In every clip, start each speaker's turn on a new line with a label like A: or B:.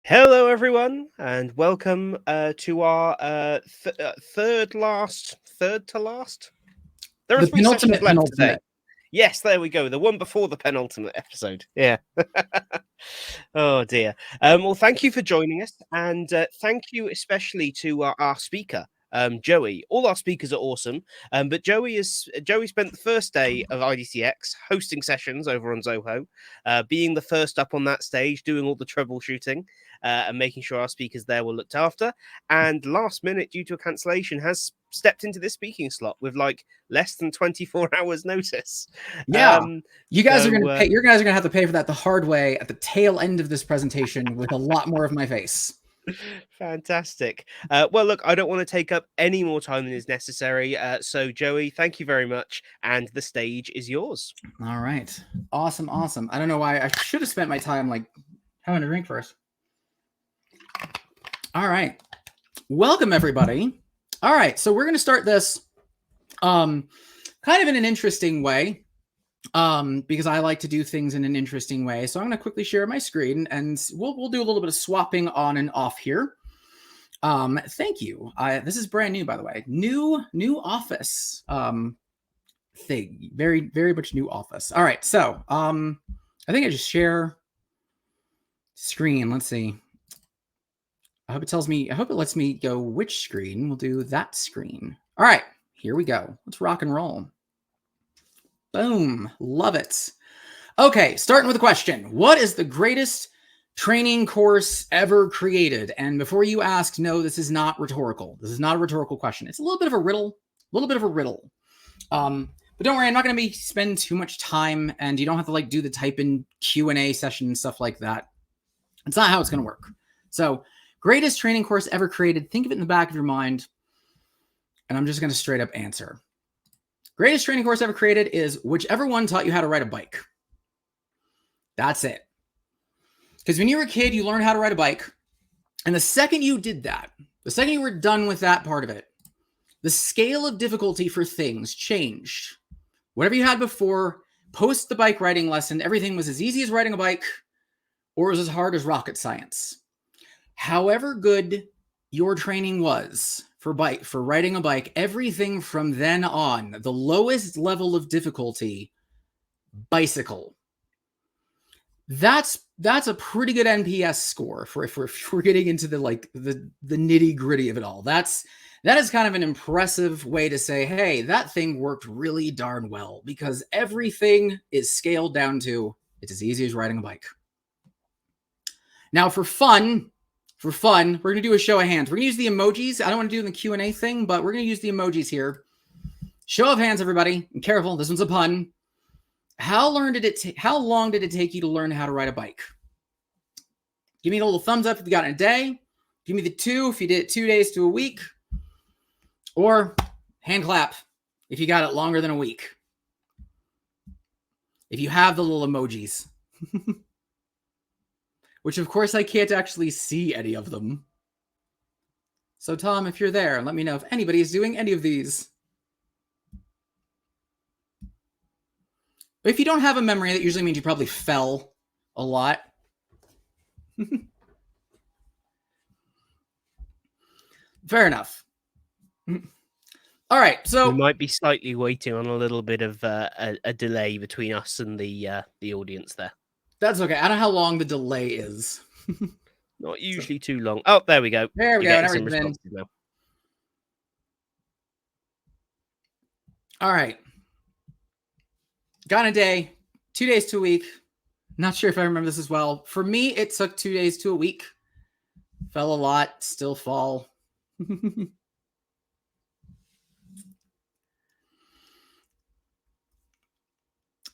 A: Hello, everyone, and welcome to our third to last. There are
B: The
A: three sessions
B: penultimate,
A: left today.
B: penultimate.
A: Yes, there we go. The one before the penultimate episode. Yeah. Oh dear. Well, thank you for joining us, and thank you especially to our speaker, Joey. All our speakers are awesome, but Joey spent the first day of iDTX hosting sessions over on Zoho, being the first up on that stage, doing all the troubleshooting, and making sure our speakers there were looked after. And last minute, due to a cancellation, has stepped into this speaking slot with like less than 24 hours notice.
B: Yeah, you guys are
A: So
B: going to pay. You guys are going to have to pay for that the hard way at the tail end of this presentation with a lot more of my face.
A: fantastic. Well, look, I don't want to take up any more time than is necessary. So, Joey, thank you very much, and the stage is yours.
B: All right, awesome. I don't know why I should have spent my time like having a drink first. All right, welcome everybody. All right, so we're going to start this, kind of in an interesting way. Because I like to do things in an interesting way. So I'm going to quickly share my screen and we'll do a little bit of swapping on and off here. Thank you. This is brand new, by the way. New office thing. Very, very much new office. All right. So I think I just share screen. Let's see. I hope it lets me go which screen. We'll do that screen. All right. Here we go. Let's rock and roll. Boom. Love it. Okay, starting with a question. What is the greatest training course ever created? And before you ask, no, this is not rhetorical. This is not a rhetorical question. It's a little bit of a riddle. But don't worry, I'm not going to spend too much time, and you don't have to do the type in Q&A session and stuff like that. It's not how it's going to work. So, greatest training course ever created. Think of it in the back of your mind, and I'm just going to straight up answer. Greatest training course ever created is whichever one taught you how to ride a bike. That's it. Because when you were a kid, you learned how to ride a bike. And the second you did that, the second you were done with that part of it, the scale of difficulty for things changed. Whatever you had before, post the bike riding lesson, everything was as easy as riding a bike or was as hard as rocket science. However good your training was for riding a bike, everything from then on, the lowest level of difficulty, bicycle. That's a pretty good NPS score for if we're getting into the nitty gritty of it all. That is kind of an impressive way to say, hey, that thing worked really darn well because everything is scaled down to it's as easy as riding a bike. Now for fun, we're going to do a show of hands. We're going to use the emojis. I don't want to do the Q&A thing, but we're going to use the emojis here. Show of hands, everybody. And careful, this one's a pun. How long did it take you to learn how to ride a bike? Give me a little thumbs up if you got it in a day. Give me the 2 if you did it 2 days to a week. Or hand clap if you got it longer than a week. If you have the little emojis. Which, of course, I can't actually see any of them. So, Tom, if you're there, let me know if anybody is doing any of these. If you don't have a memory, that usually means you probably fell a lot. Fair enough. All right, so
A: we might be slightly waiting on a little bit of a delay between us and the audience there.
B: That's okay. I don't know how long the delay is.
A: Not usually too long. Oh, there we go.
B: There we go.
A: Now.
B: All right. Got a day, 2 days to a week. Not sure if I remember this as well. For me, it took 2 days to a week. Fell a lot, still fall. Now,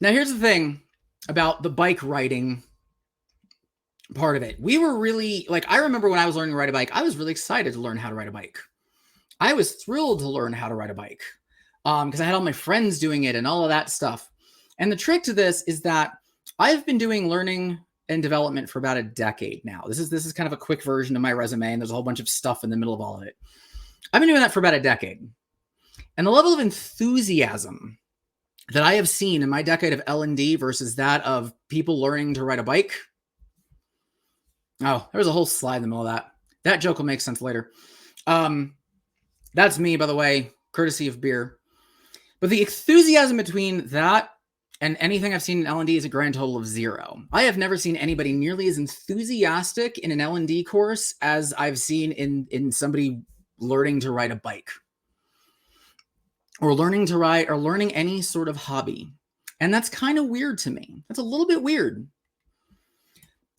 B: here's the thing about the bike riding part of it. We were really, I remember when I was learning to ride a bike, I was really excited to learn how to ride a bike. I was thrilled to learn how to ride a bike because I had all my friends doing it and all of that stuff. And the trick to this is that I've been doing learning and development for about a decade now. This is kind of a quick version of my resume, and there's a whole bunch of stuff in the middle of all of it. I've been doing that for about a decade. And the level of enthusiasm that I have seen in my decade of L&D versus that of people learning to ride a bike, Oh, there's a whole slide in the middle of that. That joke will make sense later. That's me, by the way, courtesy of beer. But the enthusiasm between that and anything I've seen in L&D is a grand total of 0. I have never seen anybody nearly as enthusiastic in an L&D course as I've seen in somebody learning to ride a bike or learning to ride or learning any sort of hobby. And that's kind of weird to me. That's a little bit weird.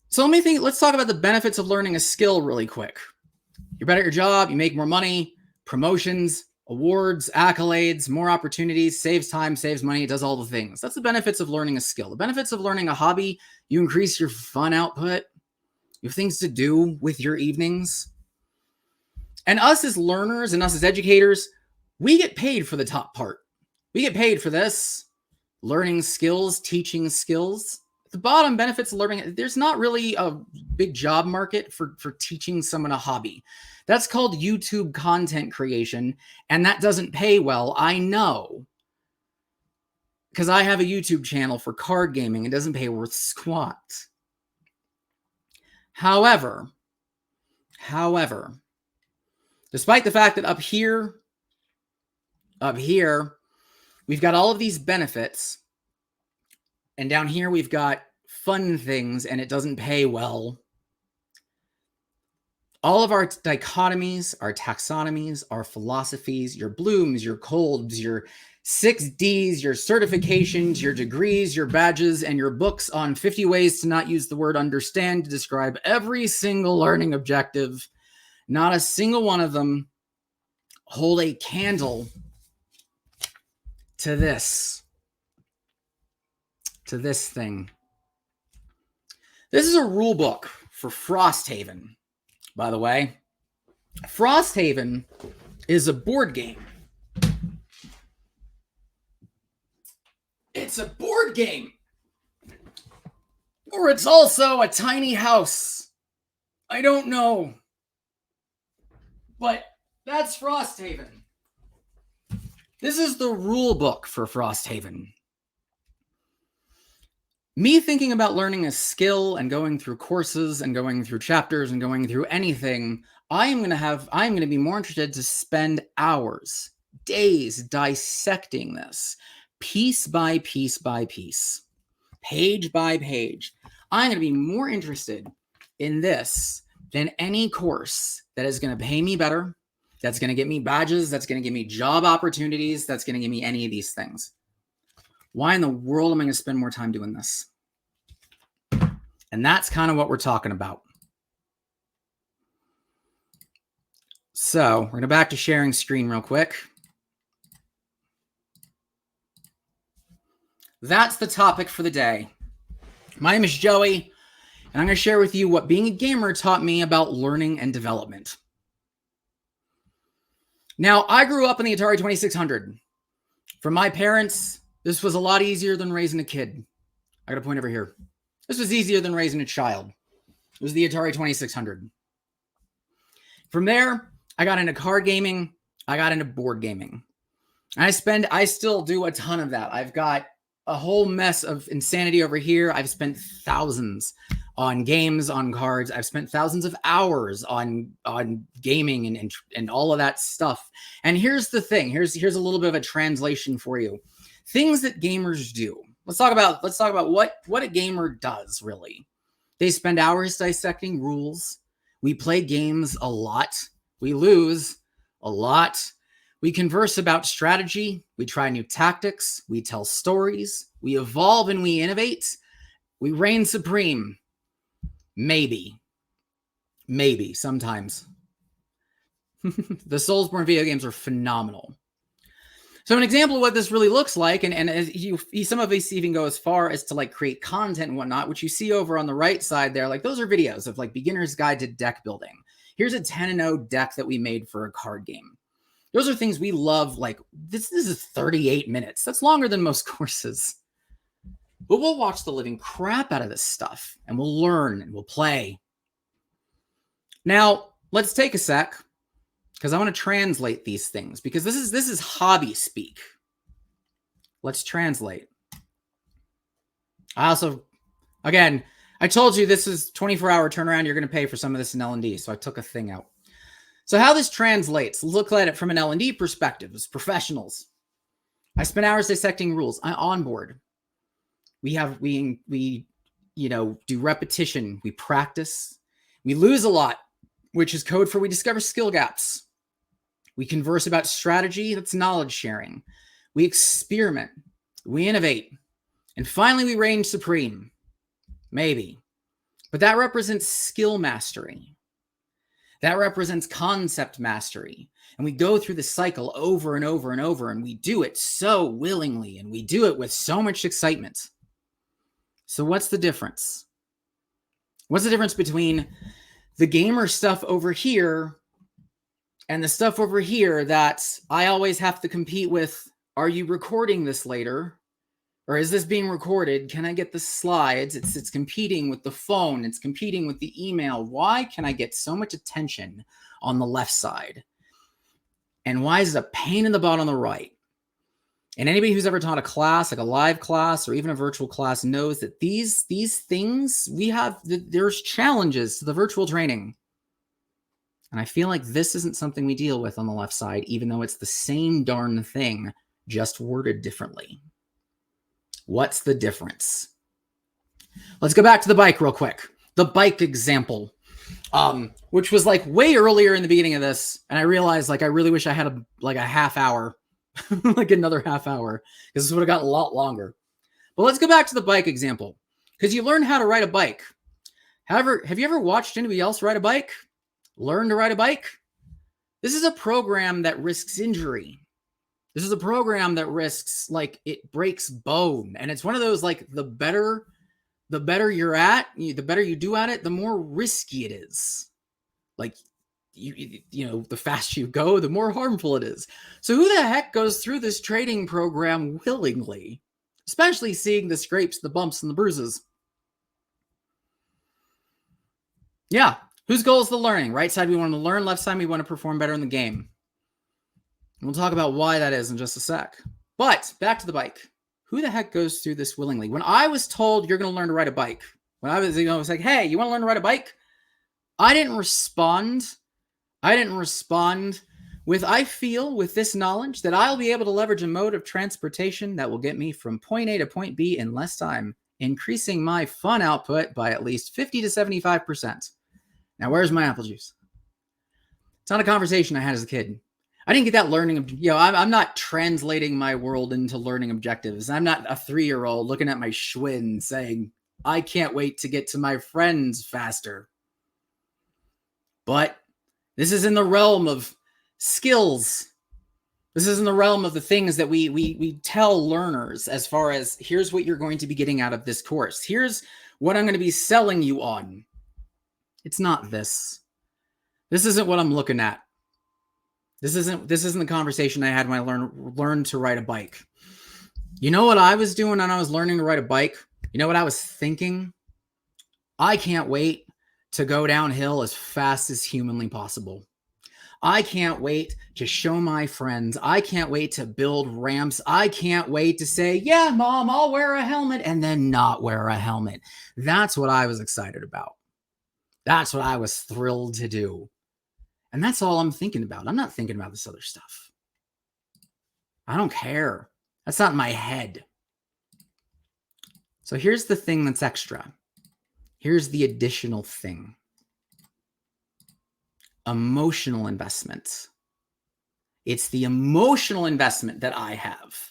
B: So let's talk about the benefits of learning a skill really quick. You're better at your job, you make more money, promotions, awards, accolades, more opportunities, saves time, saves money, it does all the things. That's the benefits of learning a skill. The benefits of learning a hobby, you increase your fun output, you have things to do with your evenings. And us as learners and us as educators, we get paid for the top part. We get paid for this, learning skills, teaching skills. The bottom benefits of learning, there's not really a big job market for teaching someone a hobby. That's called YouTube content creation, and that doesn't pay well. I know, because I have a YouTube channel for card gaming. It doesn't pay worth squat. However, despite the fact that up here, we've got all of these benefits, and down here we've got fun things, and it doesn't pay well. All of our dichotomies, our taxonomies, our philosophies, your Blooms, your Kolbs, your 6Ds, your certifications, your degrees, your badges, and your books on 50 ways to not use the word understand to describe every single learning objective, not a single one of them hold a candle to this thing. This is a rule book for Frosthaven, by the way. Frosthaven is a board game. It's a board game. Or it's also a tiny house. I don't know. But that's Frosthaven. This is the rule book for Frosthaven. Me thinking about learning a skill and going through courses and going through chapters and going through anything, I'm going to be more interested to spend hours, days dissecting this, piece by piece by piece, page by page. I'm going to be more interested in this than any course that is going to pay me better, that's going to get me badges, that's going to give me job opportunities, that's going to give me any of these things. Why in the world am I going to spend more time doing this? And that's kind of what we're talking about. So we're going to back to sharing screen real quick. That's the topic for the day. My name is Joey, and I'm going to share with you what being a gamer taught me about learning and development. Now, I grew up on the Atari 2600. From my parents, this was a lot easier than raising a kid. I got a point over here. This was easier than raising a child. It was the Atari 2600. From there, I got into card gaming. I got into board gaming. And I still do a ton of that. I've got a whole mess of insanity over here. I've spent thousands on games, on cards. I've spent thousands of hours on gaming and all of that stuff. And here's the thing. Here's a little bit of a translation for you. Things that gamers do. Let's talk about what a gamer does, really. They spend hours dissecting rules. We play games a lot. We lose a lot. We converse about strategy. We try new tactics. We tell stories. We evolve and we innovate. We reign supreme. Maybe sometimes. The Soulsborne video games are phenomenal. So an example of what this really looks like, and as some of us even go as far as to like create content and whatnot, which you see over on the right side there, like those are videos of like beginner's guide to deck building. Here's a 10-0 deck that we made for a card game. Those are things we love. Like this is 38 minutes. That's longer than most courses. But we'll watch the living crap out of this stuff and we'll learn and we'll play. Now, let's take a sec because I want to translate these things because this is hobby speak. Let's translate. I I told you this is 24-hour turnaround. You're going to pay for some of this in L&D. So I took a thing out. So how this translates, look at it from an L&D perspective as professionals. I spend hours dissecting rules. I onboard. We do repetition. We practice. We lose a lot, which is code for we discover skill gaps. We converse about strategy. That's knowledge sharing. We experiment. We innovate. And finally, we reign supreme. Maybe. But that represents skill mastery. That represents concept mastery. And we go through the cycle over and over and over, and we do it so willingly, and we do it with so much excitement. So what's the difference? What's the difference between the gamer stuff over here and the stuff over here that I always have to compete with? Are you recording this later? Or is this being recorded? Can I get the slides? It's competing with the phone. It's competing with the email. Why can I get so much attention on the left side? And why is it a pain in the butt on the right? And anybody who's ever taught a class, like a live class or even a virtual class, knows that these things, there's challenges to the virtual training. And I feel like this isn't something we deal with on the left side, even though it's the same darn thing, just worded differently. What's the difference? Let's go back to the bike real quick. The bike example, which was like way earlier in the beginning of this. And I realized like I really wish I had a half hour, like another half hour, because this would have gotten a lot longer. But let's go back to the bike example, because you learn how to ride a bike. However, have you ever watched anybody else ride a bike? Learn to ride a bike? This is a program that risks injury. This is a program that risks, like, it breaks bone. And it's one of those, like, the better you're at, the better you do at it, the more risky it is. Like, the faster you go, the more harmful it is. So who the heck goes through this training program willingly? Especially seeing the scrapes, the bumps, and the bruises. Yeah. Whose goal is the learning? Right side, we want to learn. Left side, we want to perform better in the game. We'll talk about why that is in just a sec. But back to the bike. Who the heck goes through this willingly? When I was told you're going to learn to ride a bike, when I was, I was like, hey, you want to learn to ride a bike? I didn't respond. With, I feel with this knowledge that I'll be able to leverage a mode of transportation that will get me from point A to point B in less time, increasing my fun output by at least 50 to 75%. Now, where's my apple juice? It's not a conversation I had as a kid. I didn't get that learning. I'm not translating my world into learning objectives. I'm not a 3-year-old looking at my Schwinn saying, I can't wait to get to my friends faster. But this is in the realm of skills. This is in the realm of the things that we tell learners as far as, here's what you're going to be getting out of this course. Here's what I'm going to be selling you on. It's not this. This isn't what I'm looking at. This isn't the conversation I had when I learned to ride a bike. You know what I was doing when I was learning to ride a bike? You know what I was thinking? I can't wait to go downhill as fast as humanly possible. I can't wait to show my friends. I can't wait to build ramps. I can't wait to say, yeah, Mom, I'll wear a helmet, and then not wear a helmet. That's what I was excited about. That's what I was thrilled to do. And that's all I'm thinking about. I'm not thinking about this other stuff. I don't care. That's not in my head. So here's the thing that's extra. Here's the additional thing. Emotional investment. It's the emotional investment that I have.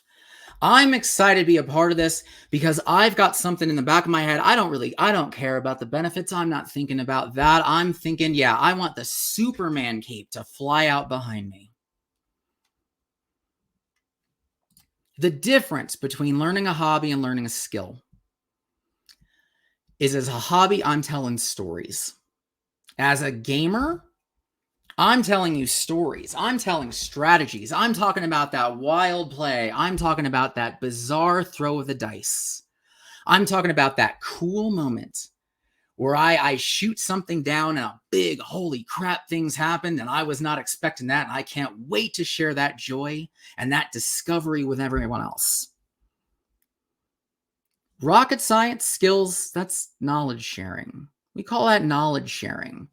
B: I'm excited to be a part of this because I've got something in the back of my head. I don't care about the benefits. I'm not thinking about that. I'm thinking, yeah, I want the Superman cape to fly out behind me. The difference between learning a hobby and learning a skill is, as a hobby, I'm telling stories. As a gamer, I'm telling you stories. I'm telling strategies. I'm talking about that wild play. I'm talking about that bizarre throw of the dice. I'm talking about that cool moment where I shoot something down and a big, holy crap, things happened and I was not expecting that. And I can't wait to share that joy and that discovery with everyone else. Rocket science skills, that's knowledge sharing. We call that knowledge sharing.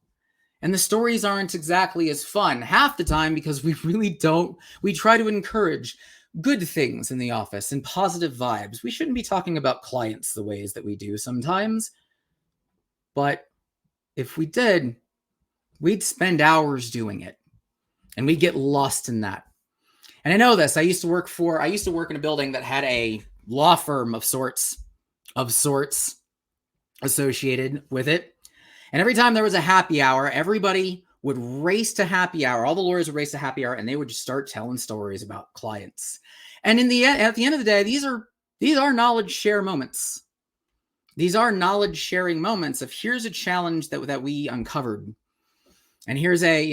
B: And the stories aren't exactly as fun half the time because we really don't. We try to encourage good things in the office and positive vibes. We shouldn't be talking about clients the ways that we do sometimes. But if we did, we'd spend hours doing it. And we'd get lost in that. And I know this. I used to work in a building that had a law firm of sorts associated with it. And every time there was a happy hour, everybody would race to happy hour. All the lawyers would race to happy hour, and they would just start telling stories about clients. And at the end of the day, these are knowledge share moments. These are knowledge sharing moments of here's a challenge that we uncovered, and here's a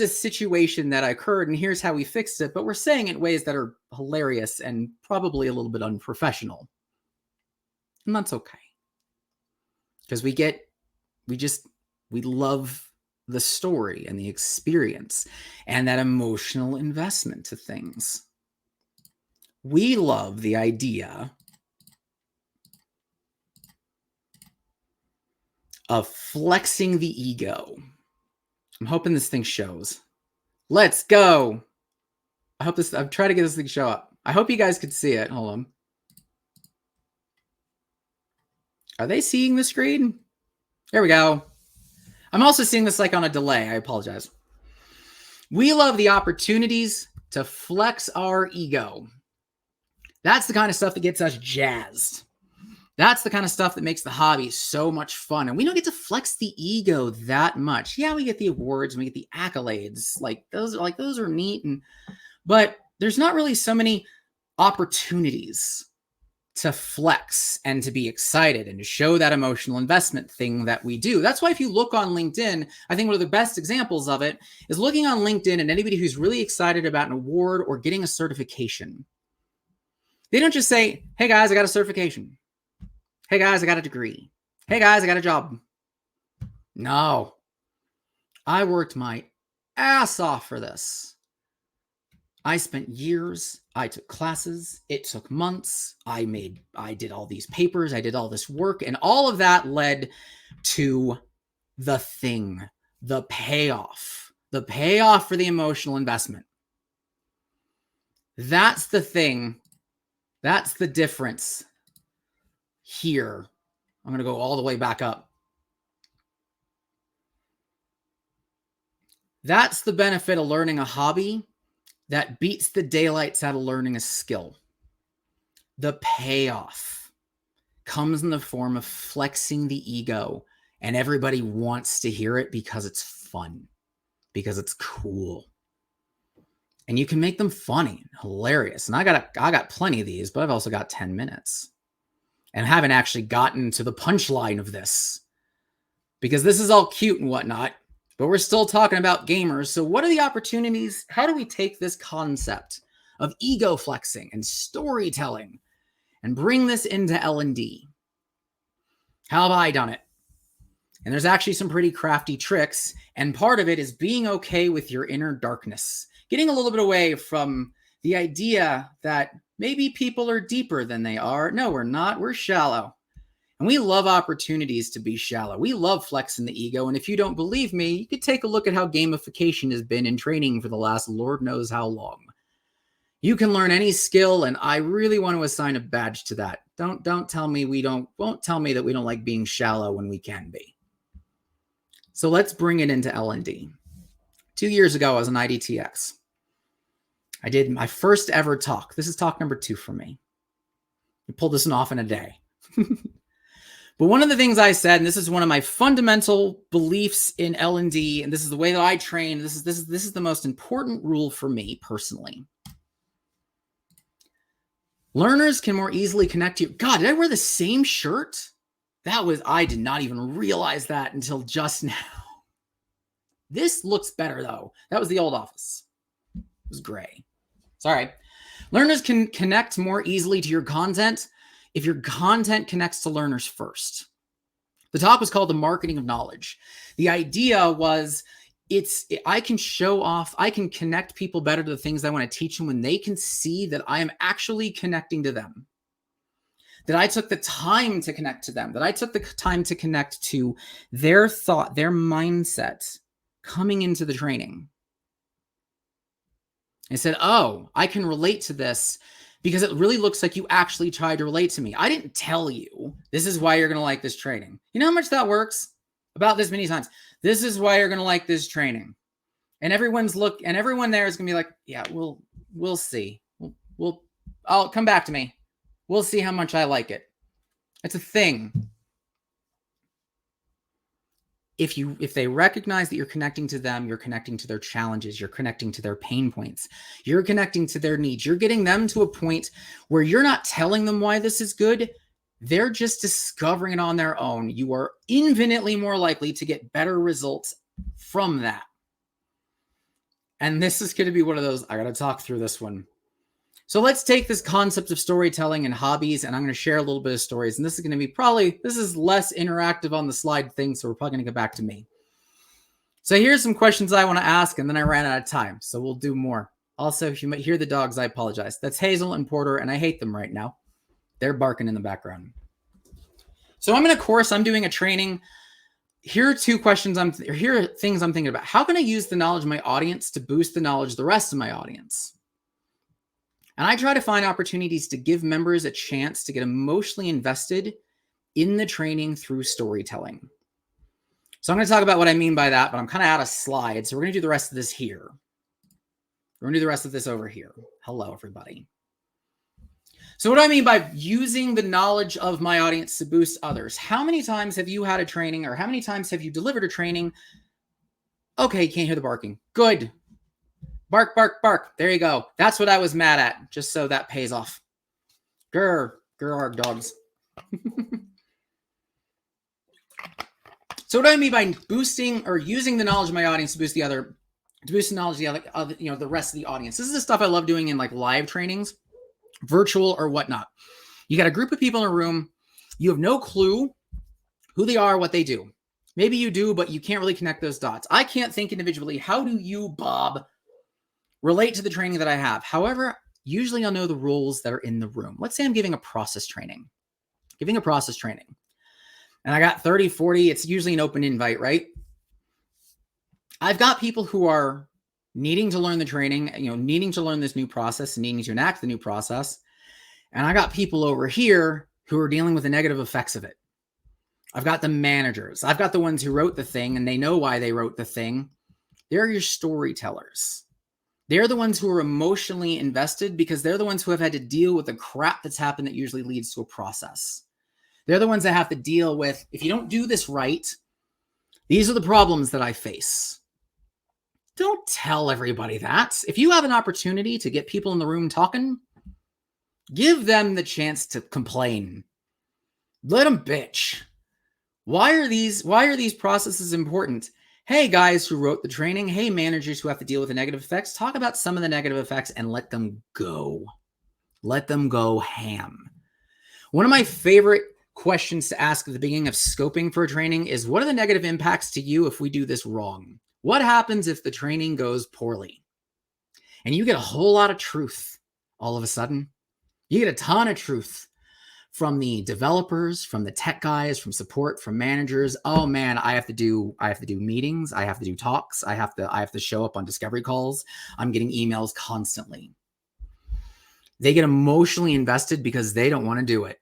B: situation that occurred, and here's how we fixed it. But we're saying it in ways that are hilarious and probably a little bit unprofessional, and that's okay. Because we love the story and the experience and that emotional investment to things. We love the idea of flexing the ego. I'm hoping this thing shows. Let's go. I'm trying to get this thing to show up. I hope you guys could see it. Hold on. Are they seeing the screen? There we go. I'm also seeing this like on a delay. I apologize. We love the opportunities to flex our ego. That's the kind of stuff that gets us jazzed. That's the kind of stuff that makes the hobby so much fun. And we don't get to flex the ego that much. Yeah, we get the awards and we get the accolades. Those are neat. But there's not really so many opportunities to flex and to be excited and to show that emotional investment thing that we do. That's why if you look on LinkedIn, I think one of the best examples of it is looking on LinkedIn and anybody who's really excited about an award or getting a certification. They don't just say, hey guys, I got a certification. Hey guys, I got a degree. Hey guys, I got a job. No. I worked my ass off for this. I spent years, I took classes, it took months, I did all these papers, I did all this work, and all of that led to the thing, the payoff for the emotional investment. That's the thing. That's the difference here. I'm going to go all the way back up. That's the benefit of learning a hobby that beats the daylights out of learning a skill. The payoff comes in the form of flexing the ego, and everybody wants to hear it because it's fun, because it's cool. And you can make them funny, hilarious. And I got plenty of these, but I've also got 10 minutes. And haven't actually gotten to the punchline of this, because this is all cute and whatnot, but we're still talking about gamers. So what are the opportunities? How do we take this concept of ego flexing and storytelling and bring this into L&D? How have I done it? And there's actually some pretty crafty tricks. And part of it is being okay with your inner darkness, getting a little bit away from the idea that maybe people are deeper than they are. No, we're not. We're shallow. And we love opportunities to be shallow. We love flexing the ego. And if you don't believe me, you could take a look at how gamification has been in training for the last Lord knows how long. You can learn any skill, and I really want to assign a badge to that. Won't tell me that we don't like being shallow when we can be. So let's bring it into L&D. 2 years ago, I was an iDTX. I did my first ever talk. This is talk number 2 for me. I pulled this one off in a day. But one of the things I said, and this is one of my fundamental beliefs in L&D, and this is the way that I train. This is the most important rule for me personally. Learners can more easily connect to you. God, did I wear the same shirt? I did not even realize that until just now. This looks better though. That was the old office. It was gray. Sorry. Learners can connect more easily to your content if your content connects to learners first. The talk was called The Marketing of Knowledge. The idea was I can show off, I can connect people better to the things I want to teach them when they can see that I am actually connecting to them. that I took the time to connect to them, that I took the time to connect to their thought, their mindset coming into the training. I said, oh, I can relate to this because it really looks like you actually tried to relate to me. I didn't tell you this is why you're going to like this training. You know how much that works? About this many times. This is why you're going to like this training. And everyone there is going to be like, yeah, we'll see. I'll come back to me. We'll see how much I like it. It's a thing. If they recognize that you're connecting to them, you're connecting to their challenges, you're connecting to their pain points, you're connecting to their needs, you're getting them to a point where you're not telling them why this is good. They're just discovering it on their own. You are infinitely more likely to get better results from that. And this is going to be one of those, I got to talk through this one. So let's take this concept of storytelling and hobbies, and I'm going to share a little bit of stories. And this is going to be this is less interactive on the slide thing, so we're probably going to go back to me. So here's some questions I want to ask, and then I ran out of time, so we'll do more. Also, if you might hear the dogs, I apologize. That's Hazel and Porter, and I hate them right now. They're barking in the background. So I'm in a course, I'm doing a training. Here are two questions, here are things I'm thinking about. How can I use the knowledge of my audience to boost the knowledge of the rest of my audience? And I try to find opportunities to give members a chance to get emotionally invested in the training through storytelling. So I'm going to talk about what I mean by that, but I'm kind of out of slides. So we're going to do the rest of this here. We're going to do the rest of this over here. Hello, everybody. So what do I mean by using the knowledge of my audience to boost others? How many times have you had a training, or how many times have you delivered a training? Okay, you can't hear the barking. Good. Bark, bark, bark. There you go. That's what I was mad at, just so that pays off. Grr, grr, dogs. So what do I mean by boosting or using the knowledge of my audience to boost the knowledge of the other, the rest of the audience? This is the stuff I love doing in like live trainings, virtual or whatnot. You got a group of people in a room. You have no clue who they are, what they do. Maybe you do, but you can't really connect those dots. I can't think individually. How do you, Bob, relate to the training that I have? However, usually I'll know the rules that are in the room. Let's say I'm giving a process training. And I got 30, 40. It's usually an open invite, right? I've got people who are needing to learn the training, needing to learn this new process and needing to enact the new process. And I got people over here who are dealing with the negative effects of it. I've got the managers. I've got the ones who wrote the thing and they know why they wrote the thing. They're your storytellers. They're the ones who are emotionally invested because they're the ones who have had to deal with the crap that's happened that usually leads to a process. They're the ones that have to deal with, if you don't do this right, these are the problems that I face. Don't tell everybody that. If you have an opportunity to get people in the room talking, give them the chance to complain. Let them bitch. Why are these processes important? Hey, guys who wrote the training. Hey, managers who have to deal with the negative effects. Talk about some of the negative effects and let them go. Let them go ham. One of my favorite questions to ask at the beginning of scoping for a training is, what are the negative impacts to you if we do this wrong? What happens if the training goes poorly? And you get a whole lot of truth all of a sudden. You get a ton of truth from the developers, from the tech guys, from support, from managers. Oh man, I have to do meetings. I have to do talks. I have to show up on discovery calls. I'm getting emails constantly. They get emotionally invested because they don't want to do it.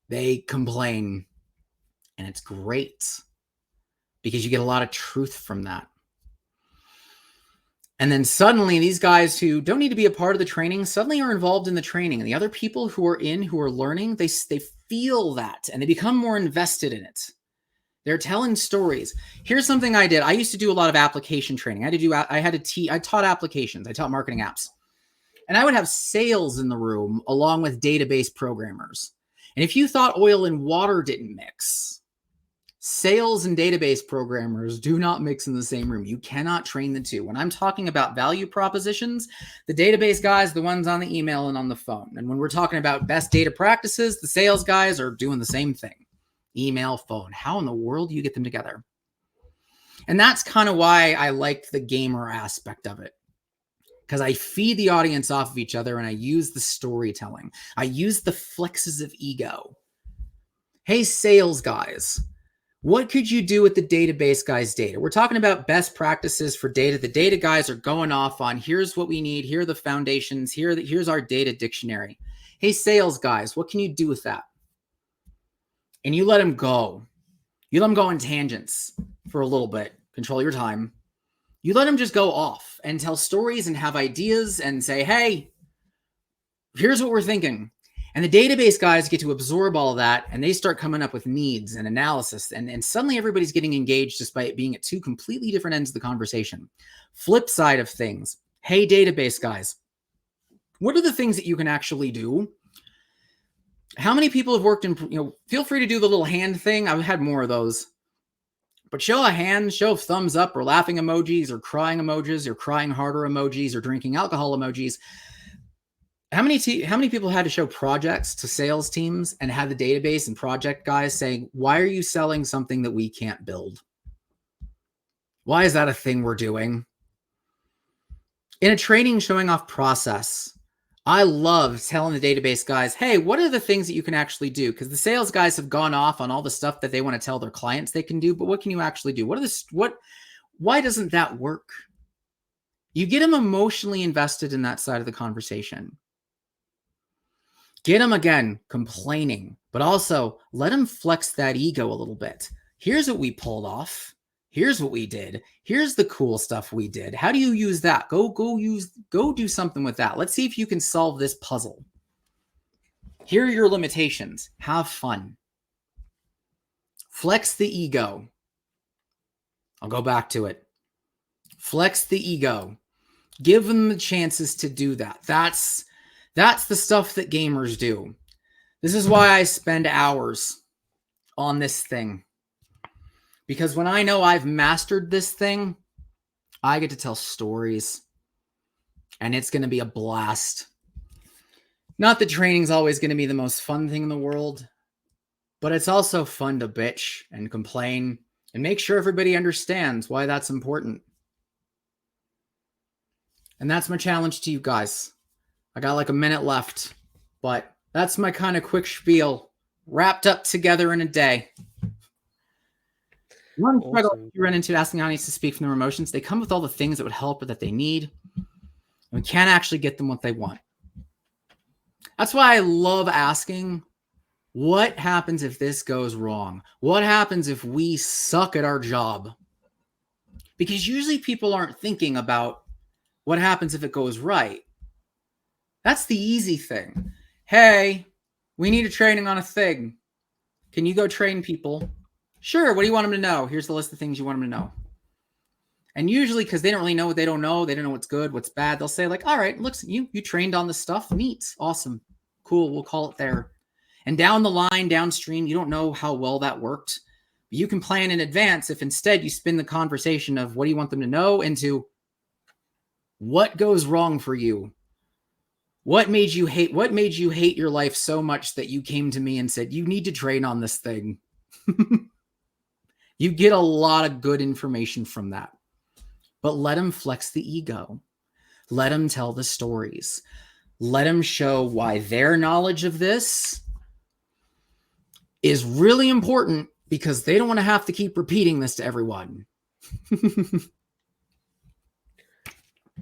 B: They complain, and it's great because you get a lot of truth from that. And then suddenly these guys who don't need to be a part of the training suddenly are involved in the training. And the other people who are learning, they feel that and they become more invested in it. They're telling stories. Here's something I did. I used to do a lot of application training. I taught applications. I taught marketing apps. And I would have sales in the room along with database programmers. And if you thought oil and water didn't mix, sales and database programmers do not mix in the same room. You cannot train the two. When I'm talking about value propositions, the database guys, the ones on the email and on the phone. And when we're talking about best data practices, the sales guys are doing the same thing. Email, phone. How in the world do you get them together? And that's kind of why I liked the gamer aspect of it. because I feed the audience off of each other and I use the storytelling. I use the flexes of ego. Hey, sales guys, what could you do with the database guys' data? We're talking about best practices for data. The data guys are going off on here's what we need. Here are the foundations. Here's our data dictionary. Hey, sales guys, what can you do with that? And you let them go. You let them go on tangents for a little bit. Control your time. You let them just go off and tell stories and have ideas and say, hey, here's what we're thinking. And the database guys get to absorb all of that, and they start coming up with needs and analysis. And suddenly everybody's getting engaged despite it being at two completely different ends of the conversation. Flip side of things. Hey, database guys, what are the things that you can actually do? How many people have worked in, feel free to do the little hand thing. I've had more of those. But show a hand, show thumbs up or laughing emojis or crying emojis or crying harder emojis or drinking alcohol emojis. How many people had to show projects to sales teams and had the database and project guys saying, why are you selling something that we can't build? Why is that a thing we're doing? In a training showing off process, I love telling the database guys, hey, what are the things that you can actually do? Because the sales guys have gone off on all the stuff that they want to tell their clients they can do, but what can you actually do? Why doesn't that work? You get them emotionally invested in that side of the conversation. Get them, again, complaining, but also let them flex that ego a little bit. Here's what we pulled off. Here's what we did. Here's the cool stuff we did. How do you use that? Go do something with that. Let's see if you can solve this puzzle. Here are your limitations. Have fun. Flex the ego. I'll go back to it. Flex the ego. Give them the chances to do that. That's the stuff that gamers do. This is why I spend hours on this thing. Because when I know I've mastered this thing, I get to tell stories. And it's going to be a blast. Not that training's always going to be the most fun thing in the world, but it's also fun to bitch and complain and make sure everybody understands why that's important. And that's my challenge to you guys. I got like a minute left, but that's my kind of quick spiel wrapped up together in a day. One struggle you run into asking the audience to speak from their emotions, they come with all the things that would help or that they need, and we can't actually get them what they want. That's why I love asking, what happens if this goes wrong? What happens if we suck at our job? Because usually people aren't thinking about what happens if it goes right. That's the easy thing. Hey, we need a training on a thing. Can you go train people? Sure, what do you want them to know? Here's the list of things you want them to know. And usually, because they don't really know what they don't know, they don't know what's good, what's bad, they'll say like, all right, looks, you trained on this stuff. Neat. Awesome. Cool. We'll call it there. And down the line, downstream, you don't know how well that worked. But you can plan in advance if instead you spin the conversation of what do you want them to know into what goes wrong for you? What made you hate your life so much that you came to me and said, you need to train on this thing? You get a lot of good information from that. But let them flex the ego. Let them tell the stories. Let them show why their knowledge of this is really important because they don't want to have to keep repeating this to everyone.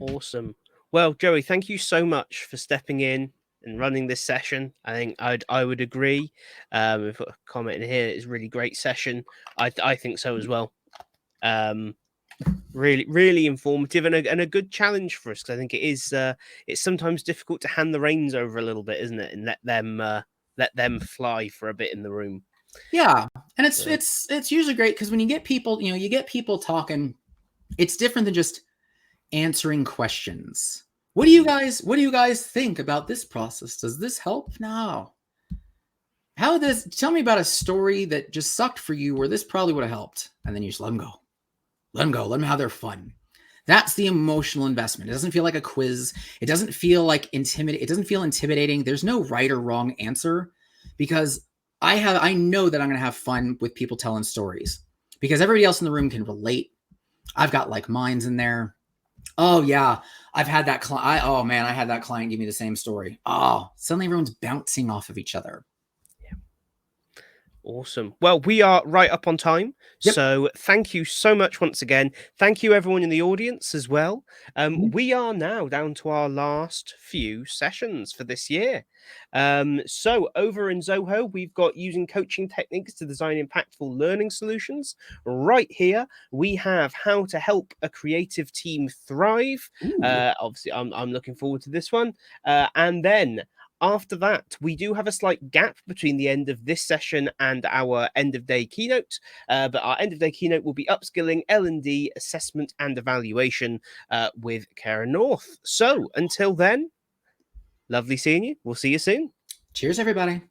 A: Awesome. Well, Joey, thank you so much for stepping in and running this session. I think I would agree. We've got a comment in here. It's a really great session. I think so as well. Really informative and a good challenge for us because I think it is. It's sometimes difficult to hand the reins over a little bit, isn't it, and let them fly for a bit in the room.
B: Yeah, and it's usually great because when you get people, you get people talking. It's different than just answering questions. What do you guys think about this process? Does this help? No. Tell me about a story that just sucked for you where this probably would have helped. And then you just let them go. Let them go. Let them have their fun. That's the emotional investment. It doesn't feel like a quiz. It doesn't feel like it doesn't feel intimidating. There's no right or wrong answer because I know that I'm going to have fun with people telling stories because everybody else in the room can relate. I've got like minds in there. Oh yeah, I've had that client. Oh man, I had that client give me the same story. Oh, suddenly everyone's bouncing off of each other.
A: Awesome. Well, we are right up on time.
B: Yep.
A: So thank you so much once again. Thank you, everyone in the audience as well. We are now down to our last few sessions for this year. So over in Zoho, we've got using coaching techniques to design impactful learning solutions. Right here, we have how to help a creative team thrive. Obviously, I'm looking forward to this one. And then after that, we do have a slight gap between the end of this session and our end of day keynote, but our end of day keynote will be upskilling L&D assessment and evaluation with Karen North. So until then, lovely seeing you. We'll see you soon.
B: Cheers, everybody.